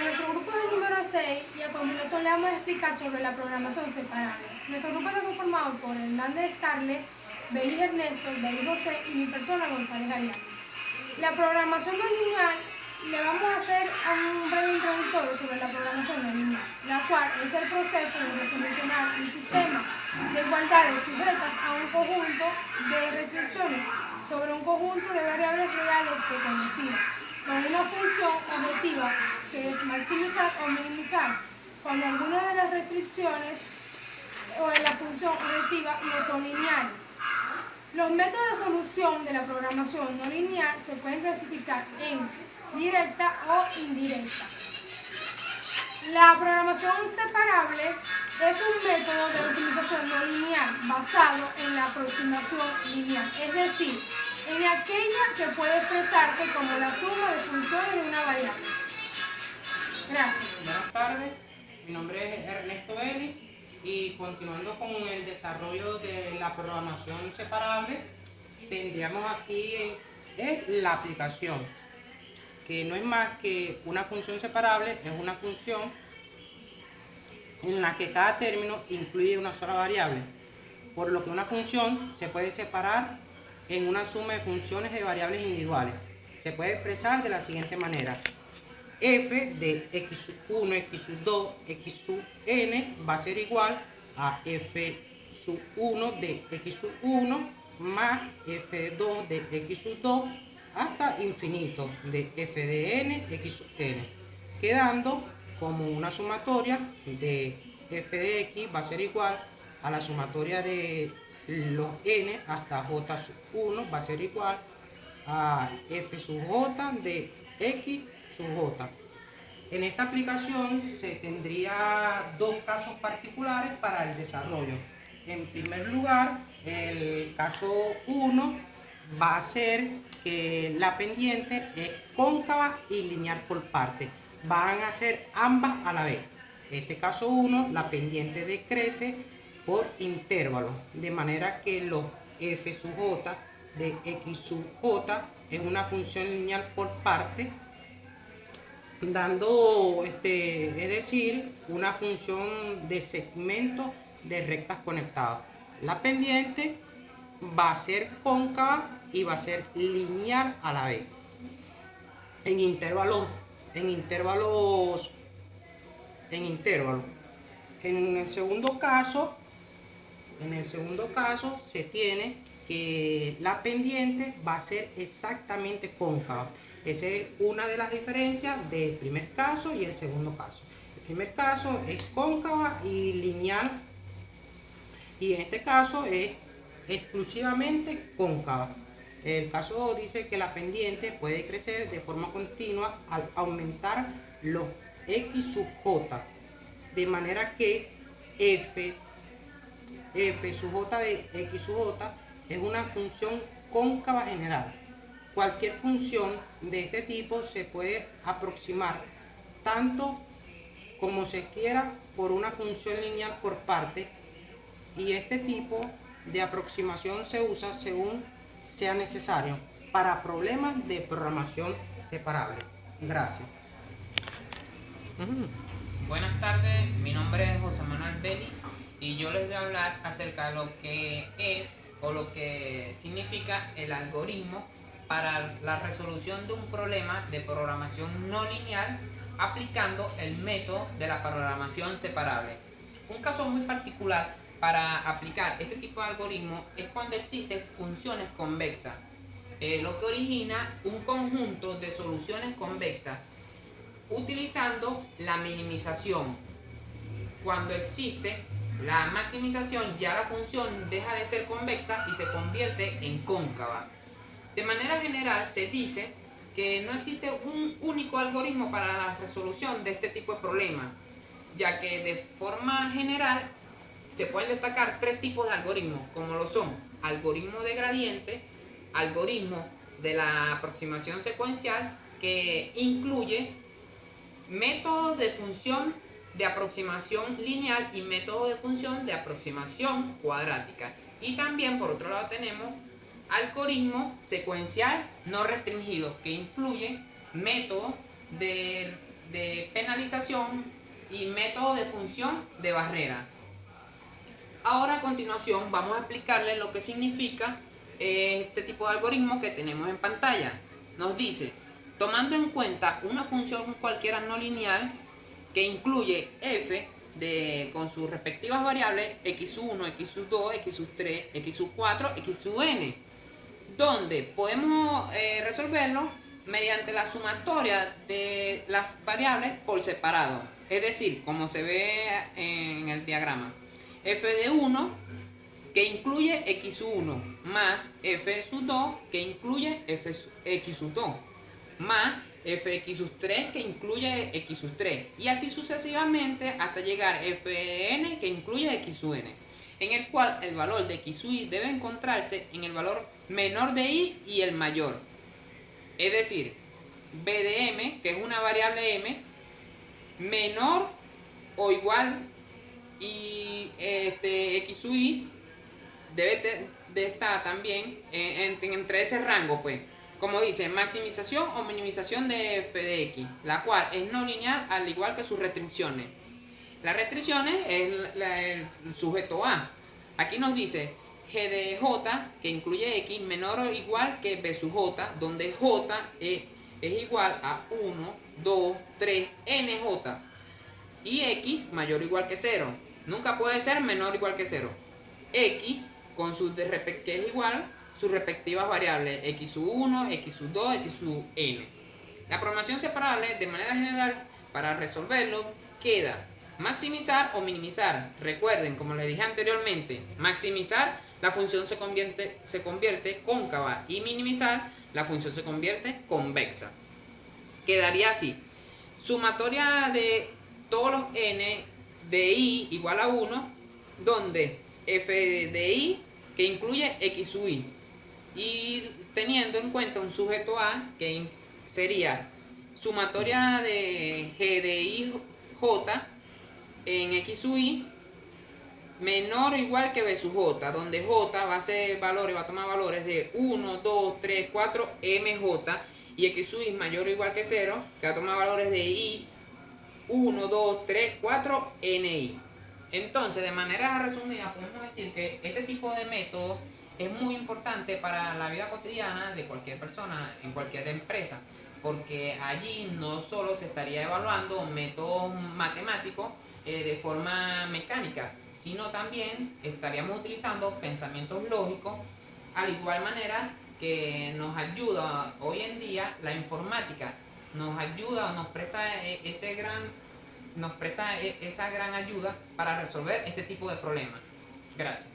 nuestro grupo es el número 6 y a continuación le vamos a explicar sobre la programación separable. Nuestro grupo está conformado por Hernández Carles, Belis Ernesto, Belis José y mi persona González Arias. La programación no lineal, le vamos a hacer un breve introductorio sobre la programación no lineal, la cual es el proceso de resolucionar un sistema de igualdades sujetas a un conjunto de restricciones sobre un conjunto de variables reales desconocidas, con una función objetiva que es maximizar o minimizar cuando algunas de las restricciones o en la función objetiva no son lineales. Los métodos de solución de la programación no lineal se pueden clasificar en directa o indirecta. La programación separable es un método de optimización no lineal basado en la aproximación lineal, es decir, en aquella que puede expresarse como la suma de funciones de una variable. Gracias. Buenas tardes, mi nombre es Ernesto Belis y continuando con el desarrollo de la programación separable, tendríamos aquí la aplicación, que no es más que una función separable, es una función en la que cada término incluye una sola variable, por lo que una función se puede separar en una suma de funciones de variables individuales. Se puede expresar de la siguiente manera: f de x1, x2, xn va a ser igual a f1 de x1 más f de 2 de x2 hasta infinito de f de n xn, quedando como una sumatoria de f de x va a ser igual a la sumatoria de los n hasta j sub 1 va a ser igual a f sub j de x sub j. En esta aplicación se tendría dos casos particulares para el desarrollo. En primer lugar, el caso 1 va a ser que la pendiente es cóncava y lineal por parte. Van a ser ambas a la vez. En este caso 1, la pendiente decrece por intervalo, de manera que los f sub j de x sub j es una función lineal por parte, dando, es decir, una función de segmento de rectas conectadas. La pendiente va a ser cóncava y va a ser lineal a la vez. En intervalos. En el segundo caso se tiene que la pendiente va a ser exactamente cóncava. Esa es una de las diferencias del primer caso y el segundo caso. El primer caso es cóncava y lineal, y en este caso es exclusivamente cóncava. El caso dice que la pendiente puede crecer de forma continua al aumentar los x sub j, de manera que f sub j de x sub j es una función cóncava general. Cualquier función de este tipo se puede aproximar tanto como se quiera por una función lineal por parte, y este tipo de aproximación se usa según sea necesario para problemas de programación separable. Gracias. Buenas tardes, mi nombre es José Manuel Belis y yo les voy a hablar acerca de lo que es o lo que significa el algoritmo para la resolución de un problema de programación no lineal aplicando el método de la programación separable. Un caso muy particular para aplicar este tipo de algoritmo es cuando existen funciones convexas, lo que origina un conjunto de soluciones convexas utilizando la minimización. Cuando existe la maximización, ya la función deja de ser convexa y se convierte en cóncava. De manera general se dice que no existe un único algoritmo para la resolución de este tipo de problemas, ya que de forma general se pueden destacar tres tipos de algoritmos, como lo son algoritmo de gradiente, algoritmo de la aproximación secuencial, que incluye métodos de función de aproximación lineal y método de función de aproximación cuadrática. Y también por otro lado tenemos algoritmo secuencial no restringido, que incluye métodos de de penalización y método de función de barrera. Ahora a continuación vamos a explicarles lo que significa este tipo de algoritmo que tenemos en pantalla. Nos dice, tomando en cuenta una función cualquiera no lineal que incluye f con sus respectivas variables x1, x2, x3, x4, xn, donde podemos resolverlo mediante la sumatoria de las variables por separado. Es decir, como se ve en el diagrama, f de 1 que incluye x1 más f sub 2 que incluye x sub 2 más fx3 que incluye x3 y así sucesivamente hasta llegar a fn que incluye xn, en el cual el valor de x y debe encontrarse en el valor menor de y y el mayor. Es decir, b de m, que es una variable m, menor o igual y x y debe de estar también entre ese rango, pues. Como dice, maximización o minimización de f de x, la cual es no lineal al igual que sus restricciones. Las restricciones es el sujeto A. Aquí nos dice g de j, que incluye x, menor o igual que b sub j, donde j es igual a 1, 2, 3, nj. Y x mayor o igual que 0. Nunca puede ser menor o igual que 0. X, con que es igual sus respectivas variables x1, x2, xn. La programación separable, de manera general, para resolverlo, queda maximizar o minimizar. Recuerden, como les dije anteriormente, maximizar, la función se convierte cóncava, y minimizar, la función se convierte convexa. Quedaría así: sumatoria de todos los n de i igual a 1, donde f de i que incluye x sub i, y teniendo en cuenta un sujeto A que sería sumatoria de g de i j en x sub i menor o igual que b sub j, donde j va a tomar valores de 1, 2, 3, 4, mj, y x sub i mayor o igual que 0, que va a tomar valores de i 1, 2, 3, 4, ni. Entonces, de manera resumida, podemos decir que este tipo de método es muy importante para la vida cotidiana de cualquier persona en cualquier empresa, porque allí no solo se estaría evaluando métodos matemáticos de forma mecánica, sino también estaríamos utilizando pensamientos lógicos, al igual manera que nos ayuda hoy en día la informática, nos ayuda, nos presta esa gran ayuda para resolver este tipo de problemas. Gracias.